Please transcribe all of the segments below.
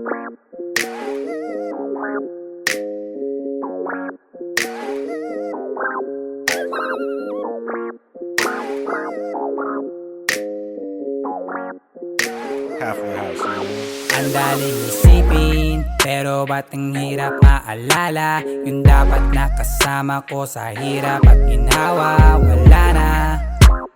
Ang daling isipin, pero ba't ang hirap maalala? Yung dapat nakasama ko sa hirap at ginhawa, wala na.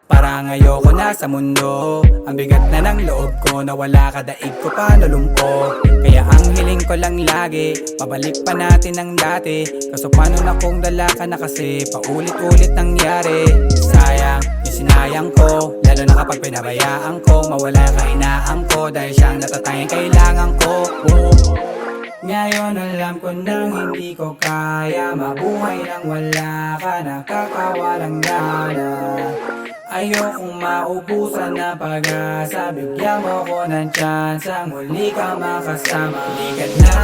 Parang ayoko na sa mundo, ang bigat na ng loob ko, nawala ka, daig ko pa nalumpo. Kaya ang hiling ko lang lagi, pabalik pa natin ang dati. Kaso paano na kung dala ka na kasi paulit-ulit nangyari. Sayang yung sinayang ko, lalo na kapag pinabayaan ko, mawala ka inaan ko, dahil siyang natatanging kailangan ko. Ngayon alam ko nang hindi ko kaya mabuhay nang wala ka, nakakawalang gana. Ayokong maubusan na pag-asa, bigyan mo ko ng tsansa, muli ka makasama. Halika na,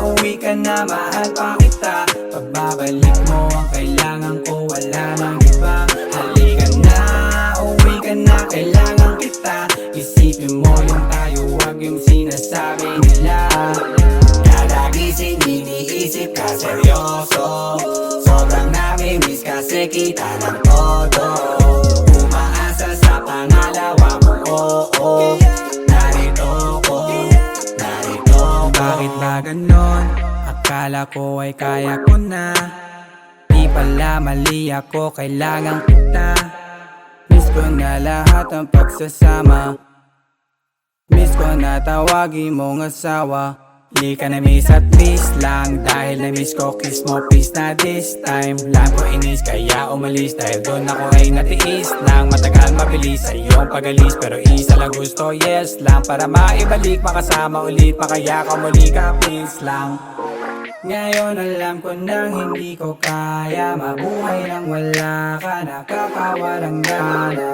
uwi ka na, mahal pa kita. Pagbabalik mo ang kailangan ko, wala nang iba. Halika na, uwi ka na, kailangan kita. Isipin mo yung tayo, wag yung sinasabi nila. Kada gising iniisip ka seryoso, sobrang nami-miss kasi kita ng todo. Sa pangalawa mo, oo, narito ko. Bakit ba ganon? Akala ko ay kaya ko na. Di pala mali ako, kailangan kita. Miss ko na lahat ng pagsasama. Miss ko na tawagin mong asawa. Di ka na miss at miss lang, dahil na miss ko kiss mo please na this time. Lang ko inis kaya umalis, dahil doon ako ay natiis lang. Matagal mabilis sa iyong pagalis, pero isa lang gusto, yes lang. Para maibalik, makasama ulit, makaya ka muli ka please lang. Ngayon alam ko nang hindi ko kaya mabuhay nang wala ka, nakakawalang gana.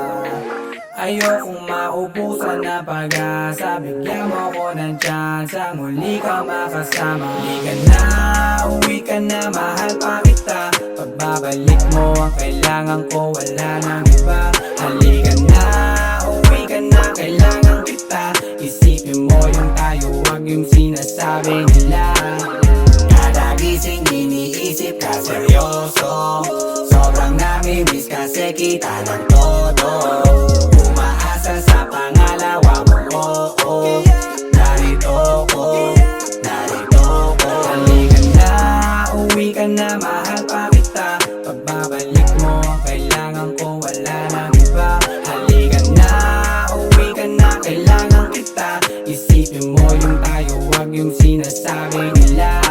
Ayokong maubusan na pag-asa, bigyan mo ko ng tsansa, muli ka makasama. Halika na, uwi ka na, mahal pa kita. Pagbabalik mo ang kailangan ko, wala nang iba. Halika na, uwi ka na, kailangan kita. Isipin mo yung tayo, wag yung sinasabi nila. Kada gising iniisip ka seryoso, sobrang nami-miss kasi kita ng todo. Sa pangalawa mo, oo, narito ko. Halika na, uwi ka na, mahal pa kita. Pagbabalik mo ang kailangan ko, wala nang iba. Halika na, uwi ka na, kailangan kita. Isipin mo yung tayo, wag yung sinasabi nila.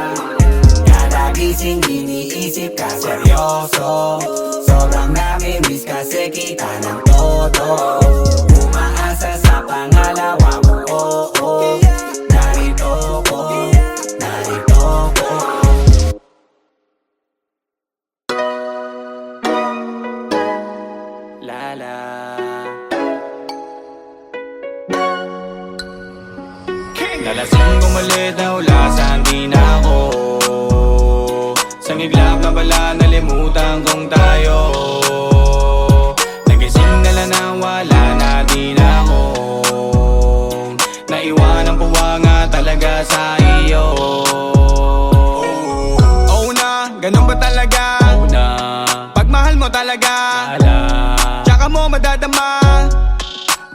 Kada gising iniisip ka seryoso, sobrang nami-miss kasi kita ng todo. Sa pangalawa mo, oo, narito ko. Lala. Nalasing umalit na ulasan, di na ako. Sa iglap na bala, nalimutan kong tayo. Nagising nala na wala na, di na ako. Naiwan ang puwanga talaga sa iyo. Oh na, ganun ba talaga? Oh na, pagmahal mo talaga, tsaka mo madadama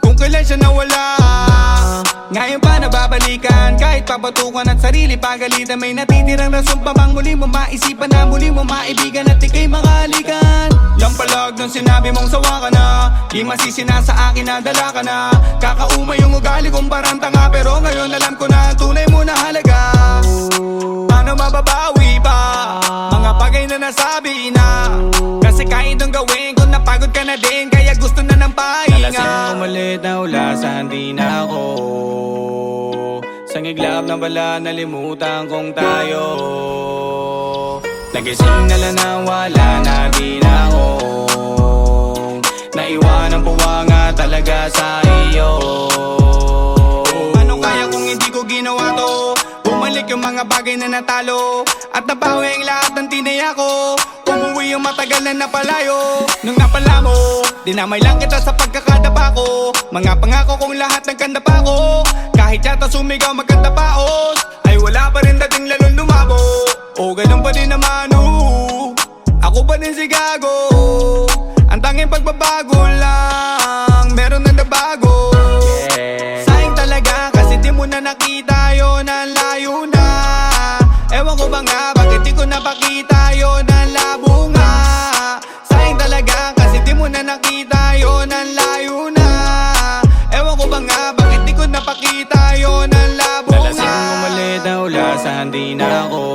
kung kailan siya nawala. Ngayon pa nababalikan, kahit papatukan at sarili pagalitan. May natitirang rason pa bang muli mo maisipan na muli mo maibigan at ikay makahalikan? Yang palag nung sinabi mong sawa ka na, di masisi na sa akin na dala ka na. Kakaumay yung ugali kong parang tanga, pero ngayon alam ko na ang tunay mo na halaga. Paano mababawi pa mga bagay na nasabi na? Kasi kahit nung gawin ko napagod ka na din, kaya gusto na ng pahinga. Nalasing umalit na ulasan, di na ako. Sa iglap na bala, nalimutan kong tayo. Nagising nala na wala na, di na ako. Naiwan ang puwanga talaga sa iyo. Ano kaya kung hindi ko ginawa to? Bumalik yung mga bagay na natalo, at nabawi ang lahat ng tinaya ko. Umuwi yung matagal na napalayo. Nung napala mo, dinamay lang kita sa pagkakadapa ko. Mga pangako kong lahat ng kandapa ko. Kahit yata sumigaw magkanda paos, O ganun pa din naman ako pa din si Gago. Ang tanging pagbabago lang, meron na nabago. Sayang talaga kasi di mo na nakita yun, ang layo na. Ewan ko ba nga, bakit di ko napakita yun, ang labo nga. Sayang talaga kasi di mo na nakita yun, ang layo na. Ewan ko ba nga, bakit di ko napakita yun, ang labo nga. Nalasing umalit na ulasan, di na ako.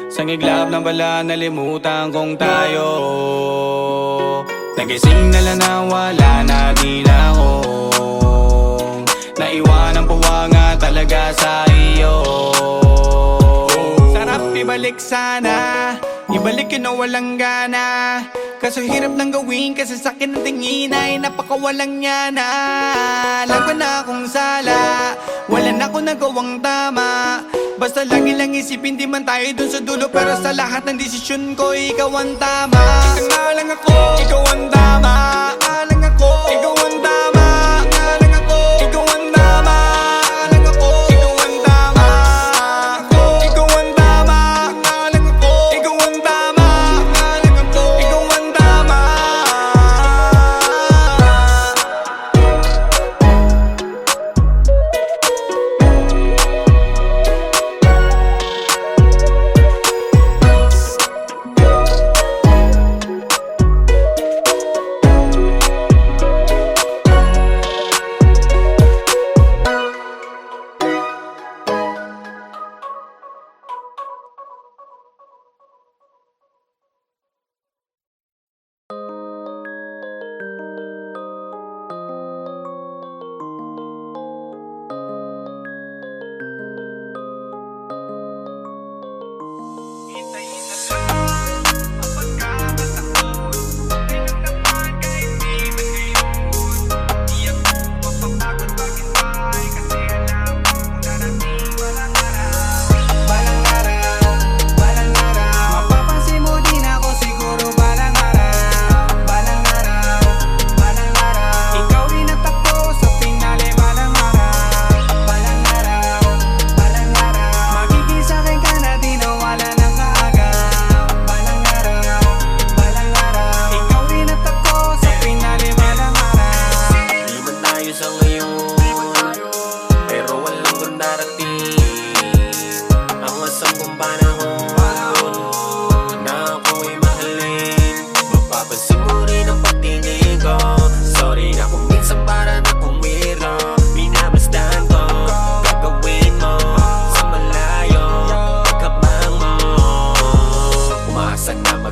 Sa iglap ng bala, nalimutan kong tayo. Nagising na lang na wala na, di na ako. Naiwanan po nga talaga sa iyo. Sarap ibalik sana, ibalik yun na walang gana. Kaso hirap nang gawin kasi sa'kin ang tingin ay napakawalang yana. Alam ko na kung sala, wala na ako nagawang tama. Basta lagi lang isipin di man tayo dun sa dulo, pero sa lahat ng desisyon ko ikaw ang tama. Ikaw nga lang ako, ikaw ang tama. Nga lang ako, ikaw ang tama. Nga lang ako, ikaw ang tama. Nga lang ako, ikaw ang tama. Ikaw ang tama. Nga lang ako, ikaw ang tama. Nga lang ako, ikaw ang tama.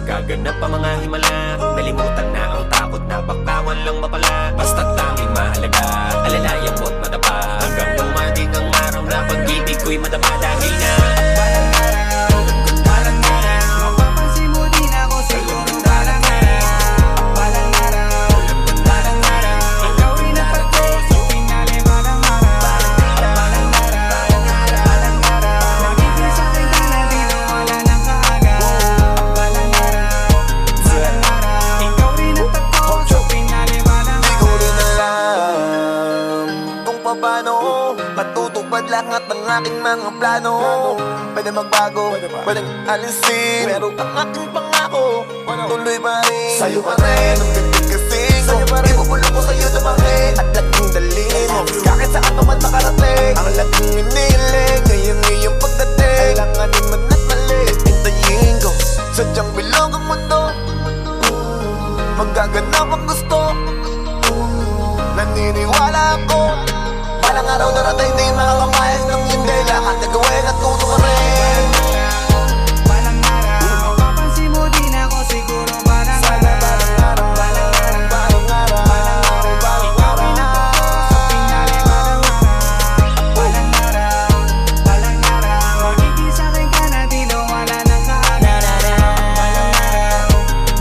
Gaganap pa mga himala, nalimutan na ang takot na bakbawan lang mapala. Basta't tanging mahalaga, alalayan mo't madapa. Hanggang dumating ang araw na pag-ibig ko'y madapa. Dahil na balang araw, balang araw, mapapansin mo din ako siguro balang araw. Balang araw, balang araw, ikaw rin ang pagko sa pinali. Balang araw, balang araw, balang araw, nagiging sa'kin ka na di na wala ng kaaga. Balang araw, ikaw rin ang takbo sa pinali. Balang araw, di ko rin alam kung paano matutupad lahat ng aking mga plano. Pwede magbago, pwedeng alisin, pero ang aking pangako tuloy pa rin. Sa'yo pa rin, ang ganda kasing sa'yo pa rin, ibubulong ko sa'yo na bakit at laging dalhin mo. Kahit saan ka man makarating, ang laging iniling ngayon iyong pagdating. Kailanganin man at mali, hintayin ko. Sadyang bilog ang mundo, magaganap ang gusto. Naniniwala ako, balang araw darating di makakamayas ng hindi. Lahat na gawin at tuto ka rin. Balang araw, mapapansin mo din ako siguro. Balang araw, balang araw, balang araw, balang araw, ikaw rin ang takbo sa pinali. Balang araw, balang araw, balang araw, magiging sa'kin ka na di na wala ng kaaga. Balang araw,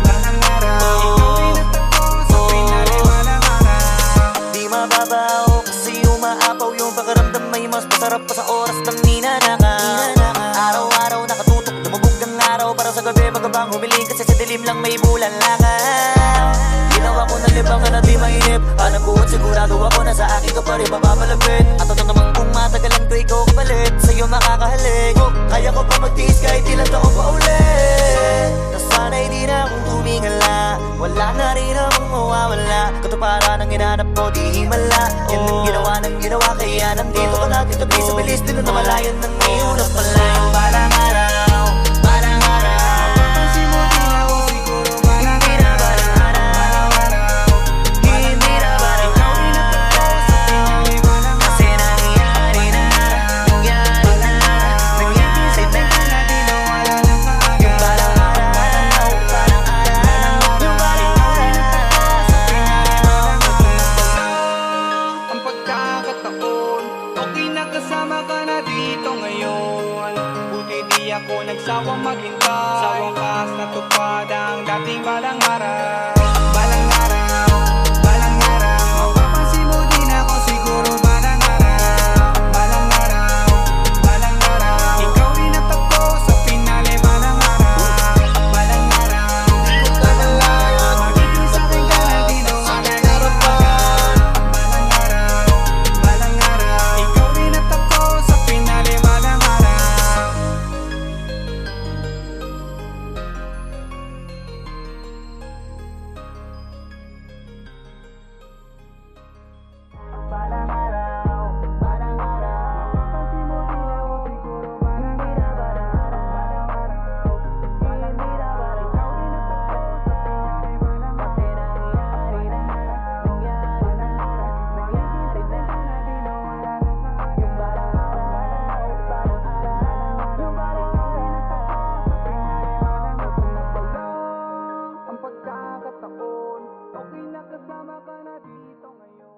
balang araw, ikaw rin ang takbo sa pinali. Balang araw, di mababaw kasi umaapaw yung pakiramdam. May mas masarap pa sa oras ng ninanakaw. Araw-araw nakatutok, lumubog ang araw para sa gabi magabang humiling. Kasi sa dilim lang may bulan langaw. Ginawa ko ng libangan na di mainip. Alam ko at sigurado ako na sa akin ka pa rin mapapalapit. At ano naman kung matagalan ko ikaw kapalit, sa'yo makakahalik. Kaya ko pa magtitiwala hinahanap mo di himala. Yan ang ginawa ng ginawa, kaya nandito ka natin tabi sa bilis dito na malayan ng iulap pala. Balang araw, balang araw, Mapapansin mo din ako siguro balang hindi na balang araw, hindi na balang araw, kasi nangyari na, nangyari na, nangyari na. Yung balang araw, balang araw, yung balang araw. Ang pagkakataon, okay na kasama ka na dito ngayon. Buti di ako nagsawang maghintay, sa wakas natupad ang dating balang araw. Balang araw, balang araw, mapapansin mo din ako siguro balang araw. Balang araw, balang araw, ikaw rin natagpo sa pinali balang araw. Balang araw, di ko kakalayo, magiging sa'kin ka na dito balang araw. Balang araw, balang araw, ikaw rin natagpo sa pinali balang araw. Balang araw, balang araw, mapapansin mo din ako siguro balang araw. Balang araw, ikaw rin natagpo sa pinali balang araw. Kasi nangyari na, nangyari na, magiging sa'yo na dito wala na sa akin. Yung balang araw, balang araw, yung balang araw, Ang pagkakataon, okay na kasama ka na dito ngayon.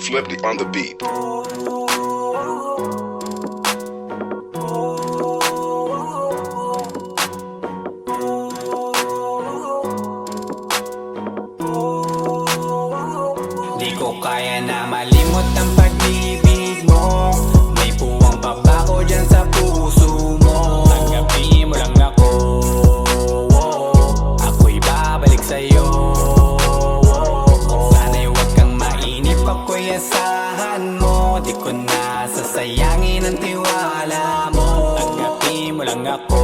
Flipped on the beat. Di ko kaya na malimot ang pag-ibig mo. May puwang pabako dyan sa puso mo. Tanggapin mo lang ako, ako'y babalik sa'yo. Sana'y huwag kang mainip, ako'y asahan mo. Di ko na sasayangin ang tiwala mo. Tanggapin mo lang ako,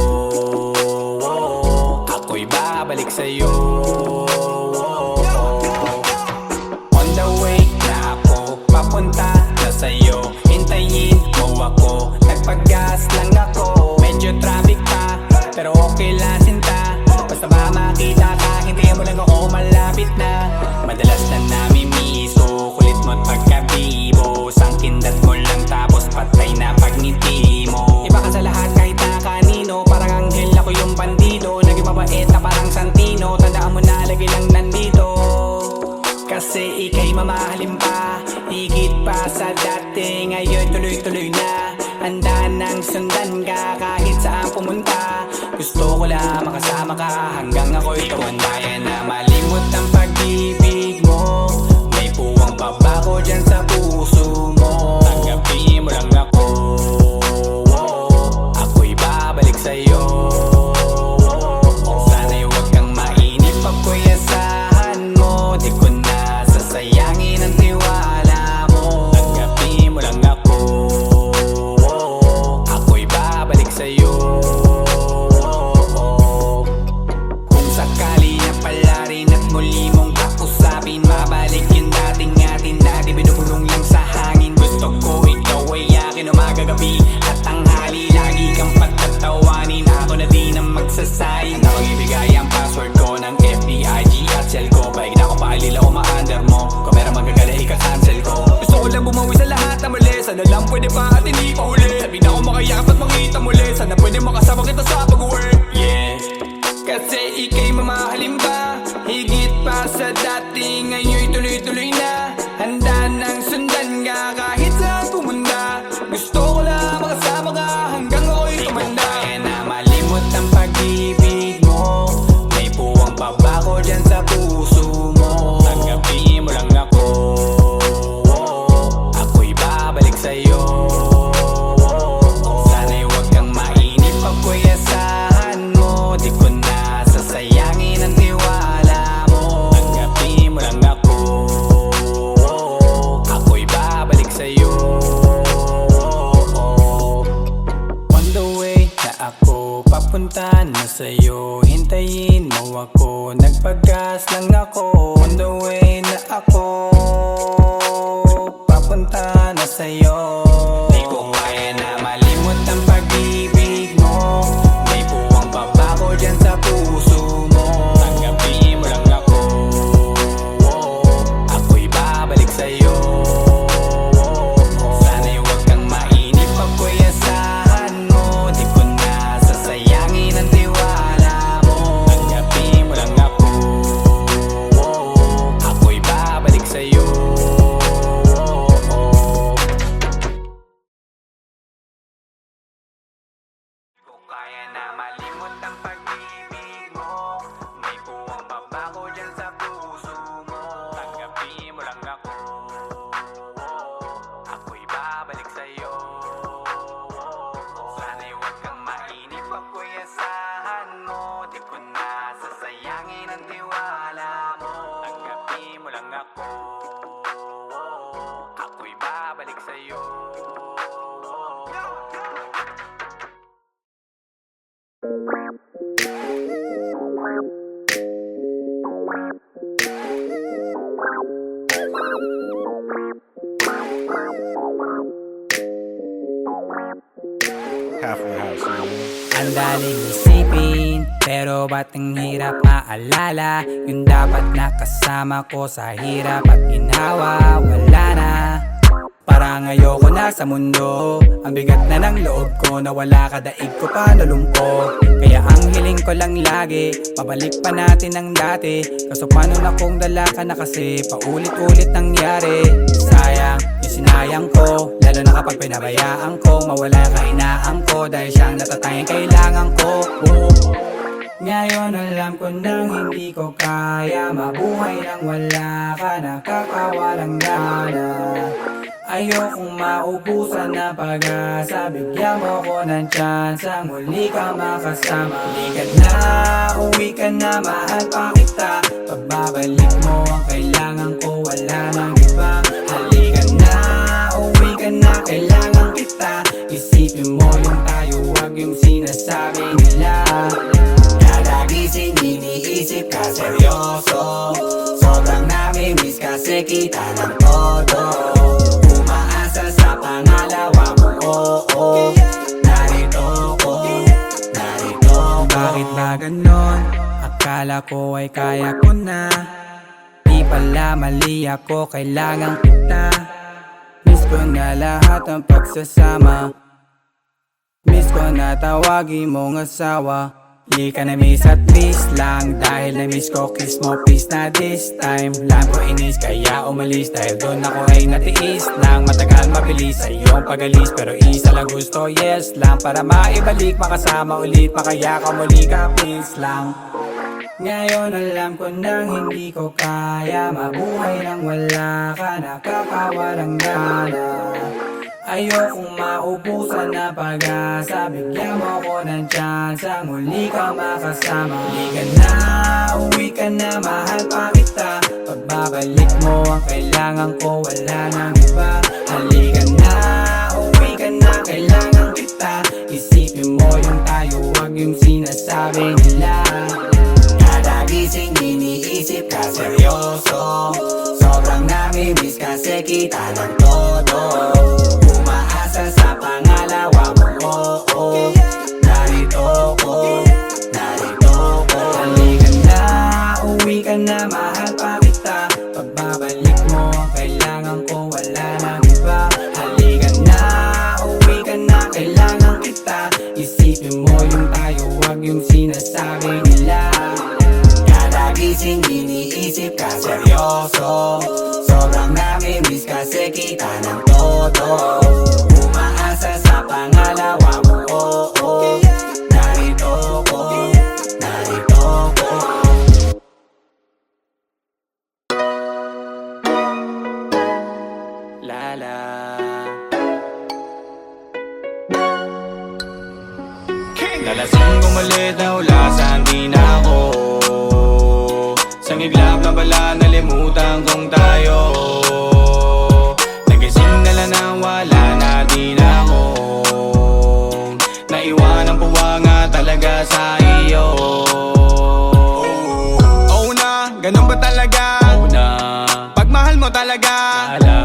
ako'y babalik sa'yo. On the way na ako, papunta na sa'yo. Hintayin mo ako, nagpag-gas lang ako. Medyo traffic pa, pero okay lang sinta. Basta ba makita ka, hintayin mo lang ako, malapit na. Madalas na namimiso, kulit mo't pagkabibo. Sangkindat mo lang tapos patay na pagngiti mo. Iba ka sa lahat kahit na kanino, parang anghel ako yung bandido. Naging mabait na parang Santino, tandaan mo na lagi lang nandito. Kasi ika'y mamahalin pa, higit pa sa dati. Ngayon tuloy-tuloy na, handa nang sundan ka kahit saan pumunta. Gusto ko lang makasama ka hanggang ako'y tumanda. Kaya na malimot ang pag-ibig mo. May puwang babako dyan sa puso mo. Tanggapin mo lang ako, ako'y babalik sa'yo. Sana'y huwag kang mainip, ako'y asahan mo. Di ko na sasayangin ang tiwala mo. Tanggapin mo lang ako, ako'y babalik sa'yo. Kung sakali na pala rin at muli mong kausapin, mabalik yung dating atin na di binubulong lang sa hangin. Gusto ko ikaw ay akin umagagabi at tanghali. Lagi kang patatawanin, ako na di na magsasayin. Na magbibigay ang password ko ng FBIG at cell ko. Baig na ako paalila o ma-under mo. Kung meron magagala ika-cancel ko. Gusto ko lang bumawi sa lahat na mali. Sana lang pwede pa at hindi pa huli. Sabi na ako makayap at makita muli. Sana pwede makasama kita sa pag-work. Yeah, kasi ika'y mamahalin pa, higit pa sa dati. Ngayon'y tuloy-tuloy na, handa nang sundan ka kahit saan pumunta. Gusto ko lang makasama ka hanggang ako'y tumanda. Kaya na malimot ang pag-ibig mo. May puwang babako dyan sa puso mo. sa'yo. Sana'y huwag kang mainip pag ko'y asahan mo. Di ko na sasayangin ang tiwala mo. Tanggapin mo lang ako, ako'y babalik sa'yo. On the way na ako, papunta na sa'yo. Hintayin mo ako, nagpagas lang ako. On the way na ako, papunta na sa'yo. Di ko kaya na malimot ang pag-ibig mo. May buwang babago dyan sa puso mo. Tanggapin mo lang ako, ako'y babalik sa'yo. Sana'y huwag kang mainip pag ko'y asahan mo. Di ko na sasayangin ang tiwala mo. Tanggapin mo lang ako, ako'y babalik sa'yo. Kaya na malimot ang pag-ibig mo. May buwang babago dyan sa puso mo. Tanggapin mo lang ako, ako'y babalik sa'yo. Sana'y huwag kang mainip ako'y asahan mo. Di ko na sasayangin ang tiwala mo. Tanggapin mo lang ako, ako'y babalik sa'yo. Halfway House, man. Ang daling isipin, pero ba't ang hirap maalala? Yung dapat nakasama ko sa hirap at ginawa, wala na. Parang ayoko na sa mundo. Ang bigat na ng loob ko, nawala ka, daig ko pa nalumpo. Kaya ang hiling ko lang lagi, pabalik pa natin ang dati. Kaso paano na kung dala ka na kasi paulit-ulit nangyari. Sayang yung sinayang ko, lalo na kapag pinabayaan ko. Mawala ka inaan ko, dahil siyang natatanging kailangan ko. Ngayon alam ko nang hindi ko kaya mabuhay nang wala ka, nakakawalang gana. Ayokong maubusan na pag-asa, bigyan mo ko ng chance ang muli ka makasama. Uwi ka na, uwi ka na, mahal pa kita. Pagbabalik mo ang kailangan ko, wala nang iba. Halika na, uwi ka na, kailangan kita. Isipin mo yung tayo, wag yung sinasabi nila. Kada gising iniisip ka seryoso, sobrang nami-miss kasi kita ng todo. Umaasa sa pangalawa mo, oo. Narito ko, narito ko. Bakit ba ganon? Akala ko ay kaya ko na. Di pala mali ako, kailangan kita. Miss ko na lahat ng pagsasama. Miss ko na tawagin mong asawa. Di ka na-miss at least lang, dahil na-miss ko kiss mo please na this time. Lang ko inis kaya umalis, dahil doon ako ay natiis lang. Matagal mabilis sa iyong pag-alis, pero isa lang gusto, yes lang. Para maibalik, makasama ulit, makaya ka muli ka please lang. Ngayon alam ko nang hindi ko kaya mabuhay nang wala ka, nakakawalang gana. Ayokong maubusan na pag-asa, bigyan mo ko ng chance ang muli ka makasama. Uwi ka na, uwi ka na, mahal pa kita. Pagbabalik mo ang kailangan ko, wala nang iba. Halika na, uwi ka na, kailangan kita. Isipin mo yung tayo, wag yung sinasabi nila. Kada gising iniisip ka seryoso, sobrang nami-miss kasi kita ng todo. Umaasa sa pangalawa mo, oo. Narito ko, narito ko. Halika na, uwi ka na, mahal pa kita. Pagbabalik mo ang kailangan ko, wala nang iba. Nalasing kumalit na ulasan, di na ako Sang iglap na bala, nalimutan kong tayo Nagising na lang na wala na, di na ako Naiwan ang puwanga talaga sa iyo. Oh na, ganun ba talaga? Oh na, pagmahal mo talaga wala.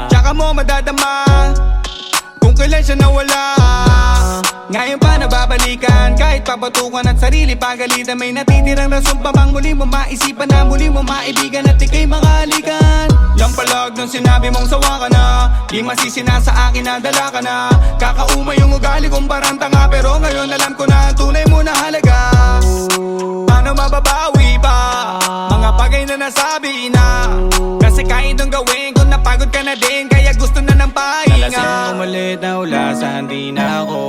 Tsaka mo madadama kung kailan siya nawala. Ngayon pa nababalikan, kahit papatukan at sarili pagalitan. May natitirang rason pa bang muli mo maisipan na muli mo maibigan at ika'y makalikan. Yang palag nung sinabi mong sawa ka na, di masisina sa akin na dala ka na. Kakaumay yung ugali kong parang tanga, pero ngayon alam ko na ang tunay mo na halaga. Paano mababawi pa mga bagay na nasabi na? Kasi kahit nung gawin ko napagod ka na din, kaya gusto na ng pahinga. Nalasing umalit na ulasan, di na ako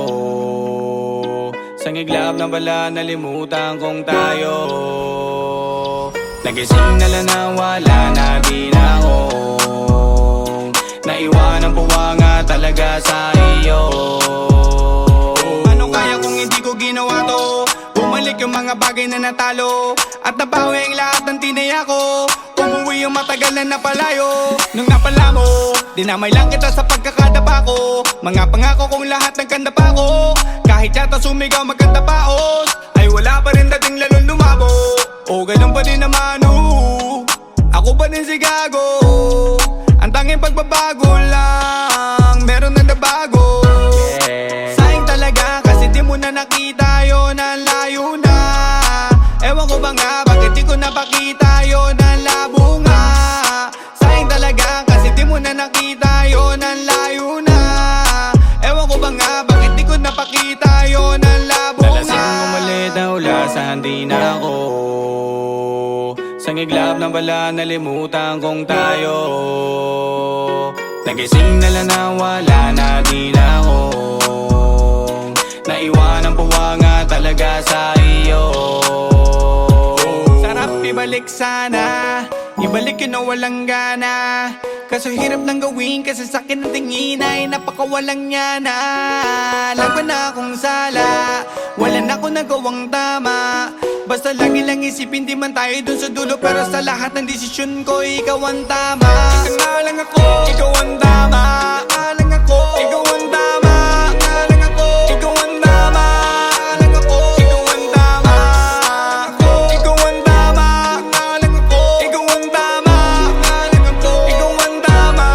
Sang iglap na bala, nalimutan kong tayo Nagising na lang na wala na, di na ako Naiwan ang puwanga talaga sa iyo. Ano kaya kung hindi ko ginawa to? Bumalik yung mga bagay na natalo at nabawi ang lahat ng tinaya ko. Umuwi yung matagal na napalayo. Nung napala mo, dinamay lang kita sa pagkakadapa ko. Mga pangako kong lahat ng kanda pa ko. Kahit yata sumigaw magkanta paos, ay wala pa rin dating lalong lumabo. O ganun pa din naman ako pa din si gago. Ang tanging pagbabago lang, meron na nabago. Sayang talaga kasi di mo na nakita yun, ang layo na. Ewan ko ba nga, bakit di ko napakita yun, ang labo nga. Sayang talaga kasi di mo na nakita yun, ang layo na. Ewan ko ba nga, bakit di ko napakita yun, ang labo nga. Nalasing umalit na ulasan, di na ako Sang iglap na bala, nalimutan kong tayo Nagising na lang na wala na, di na ako Naiwan ang puwanga talaga sa iyo. Sarap ibalik sana, ibalik yun na walang gana. Kaso hirap nang gawin kasi sa'kin ang tingin ay napakawalang niya na. Laban na akong sala, wala na akong nagawang tama. Basta lagi lang isipin di man tayo dun sa dulo, pero sa lahat ng desisyon ko ikaw ang tama. Ikaw lang ako, ikaw ang tama. Ikaw lang ako, ikaw ang tama. Ikaw lang ako, ikaw ang tama. Ikaw lang ako, ikaw ang tama. Ikaw ang tama. Ikaw lang ako, ikaw ang tama. Ikaw lang ako, ikaw ang tama.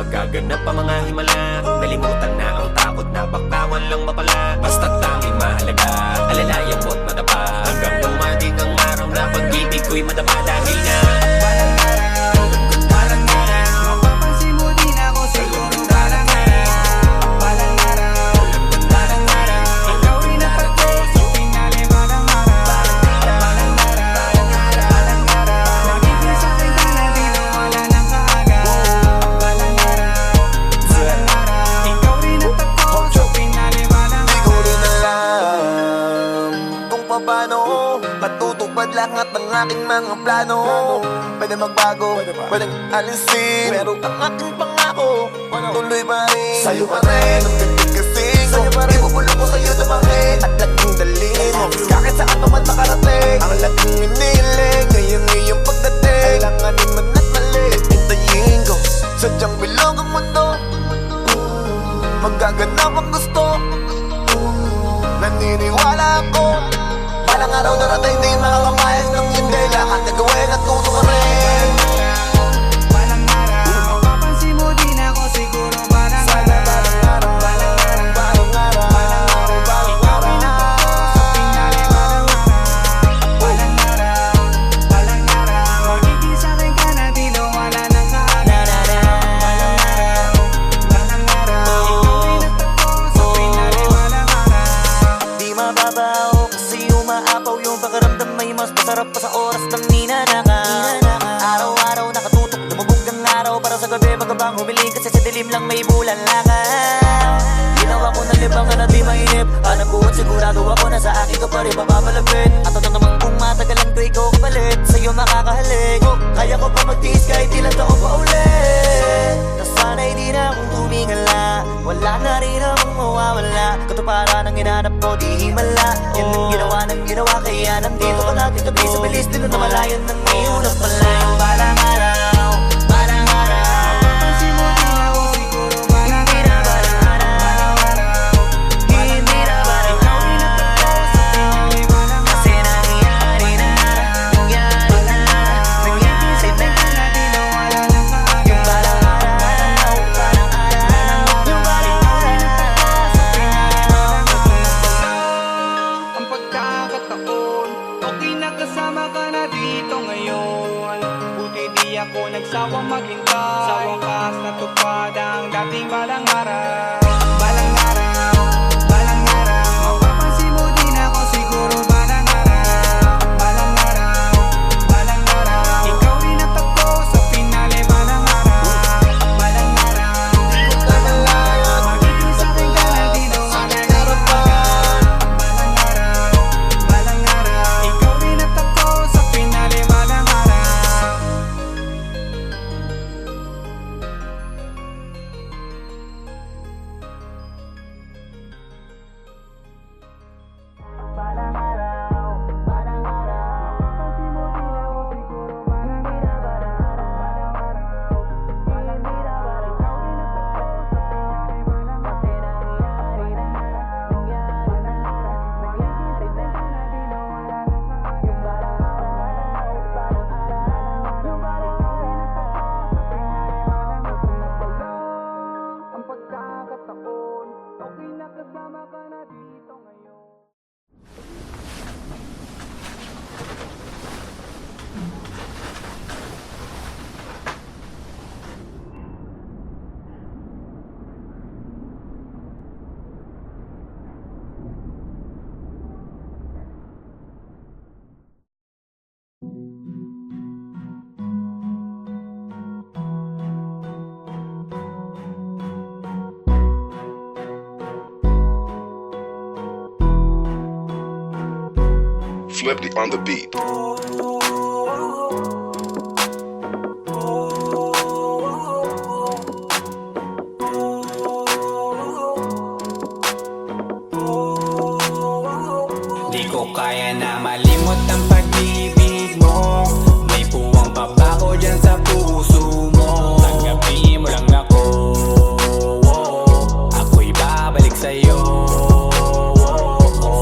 Gaganap pa mga himala, nalimutan na ang takot na baktawan lang mapala. Basta't tanging mahalaga, alalayan mo't madapa. Hanggang dumating ang araw na pag-ibig ko'y madapa. Dahil na balang araw, mapapansin mo din ako siguro. Balang araw, ikaw rin ang pagko sa pinali. Balang araw, paano matutupad lahat ng aking mga plano. Pwede magbago, pwede alisin, pero ang aking pangako tuloy pa rin. Sa'yo pa rin, ang ganda kasing ibubulong ko sa'yo na bakit at laging dalhin mo kahit saan pa man makarating. Ang laging iniling ngayon iyong pagdating. Kailanganin man at mali, hintayin ko sadyang bilog ang mundo. Magaganap ang gusto. Naniniwala ako balang araw darating di makakamayas ng hindi. Lahat na gawin at tutukarin. Balang araw, mapapansin mo din ako siguro. Balang araw, balang araw, Balang araw, balang araw, sa pinali. Balang araw, balang araw, magiging sa'kin ka na di wala nang kaagad. Balang araw, ikaw rin at ako sa pinali. Balang araw. Di mababaw kasi umaapaw yung pakiramdam. May mas masarap pa sa oras ng ninanakaw. Araw-araw nakatutok, lumubog ng araw. Para sa gabi magabang humiling kasi sa dilim lang may bulan langaw. Ginawa ko ng libangan at di mainip. Hanap ko at sigurado ako na sa akin ka pa rin mapapalapit. At ano naman kung matagalan ko ikaw kapalit, sa'yo makakahalik. Kaya ko pa magtiis kahit ilang taon pa ulit. Nasanay di na akong tumingala, wala na rin akong mawawala. Katuparan ang hinanap ko di himala. Yan ang ginawa kaya nandito ka natin tabi sa bilis. Di na namalayan ng may unang palay. Balang araw, balang araw, Mapapansin mo din ako siguro. Balang hindi na balang araw, hindi na balang araw. Kasi nangyari na, nangyari na, nangyari na. Yung balang araw, balang araw, yung balang Ang pagkakataon, okay na kasama ka na dito ngayon. Buti di ako nagsawang maghintay. Sa wakas natupad ang dating balang araw. Balang araw, balang araw, mapapansin mo din ako siguro. Balang araw, balang araw, balang araw, ikaw rin at ako sa pinali. Balang araw, balang araw, magiging sa'kin ka na di wala nang kaagad. Balang araw, balang araw, ikaw rin at ako sa pinali. Balang araw. Balang araw, balang araw, mapapansin mo din ako siguro. Balang araw, balang araw, balang araw, ikaw rin at ako sa pinali. Balang kasi nangyari na, nangyari na, naghihintay na di na wala nang kaagad. Yung balang araw, balang araw, yung balang araw sa pinali. Balang araw, ang pagkakataon, okay na kasama ka na dito ngayon. Flipped on the beat. Di ko kaya na malimot ang pag-ibig mo. May puwang pa ba ko dyan sa puso mo? Tanggapin mo lang ako, ako'y babalik sa'yo.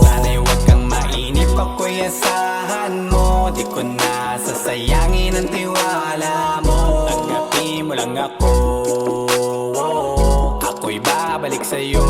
Sana'y huwag kang mainip, ako'y asahan mo. Di ko na sasayangin ang tiwala mo. Tanggapin mo lang ako, ako'y babalik sa'yo.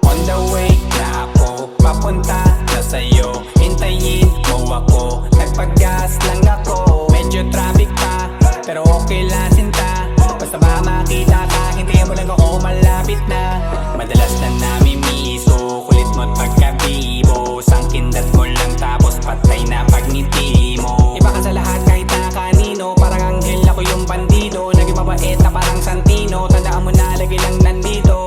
On the way na ako, papunta na sa'yo. Hintayin mo ako, nagpag-gas lang ako. Medyo traffic pa, pero okay lang sinta. Basta ba makita ka, hintayin mo lang ako, malapit na. Madalas na namimiso, kulit mo't pagkabibo. Sangkindat mo lang tapos patay na pagngiti mo. Iba ka sa lahat kahit na kanino, parang anghel ako yung bandido. Naging mabait na parang Santino, tandaan mo na lagi lang nandito.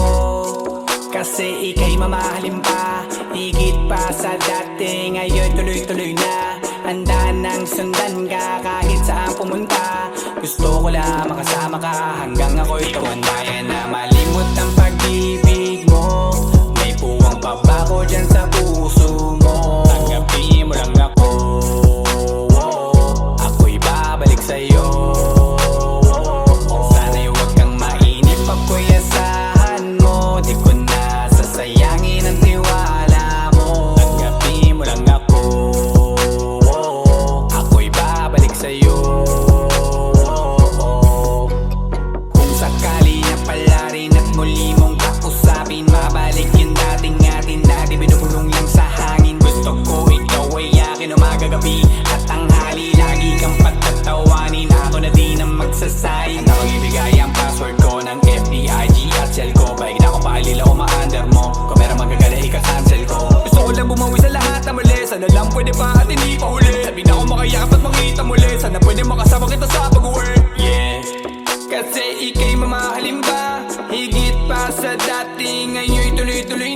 Kasi ika'y mamahalin pa, Higit pa sa dati, ngayon tuloy-tuloy na. Handa nang sundan ka kahit saan pumunta. Gusto ko lang makasama ka hanggang ako'y tumanda na. Malimot ang pag-ibig mo, may puwang pa ba ko dyan sa puso mo? Tanggapin mo lang ako, ako'y babalik sa'yo. Sana'y huwag kang mainip, ako'y asahan mo. Di ko na sasayangin ang tiwala mo. Tanggapin mo lang ako, ako'y babalik sa'yo. Kung sakali na pala rin at muli mong kausapin, mabalik yung dating atin na di binubulong lang sa hangin. Gusto ko ikaw ay akin umaga gabi at tanghali, lagi kang patatawanin. Ako na din ang magsasayin. Handa kong ibigay ang password ko ng FB, IG at cell ko. Baig na ako paalila o ma-under mo, kung meron magagala ika-cancel ko. Gusto ko lang bumawi sa lahat na mali. Sana lang pwede pa at hindi pa huli. Sabi na ako makayakap at makita muli. Sana pwede makasama kita sa pag-work. Yeah, kasi ika'y mamahalin ba? Higit pa sa dati, ngayon'y tuloy-tuloy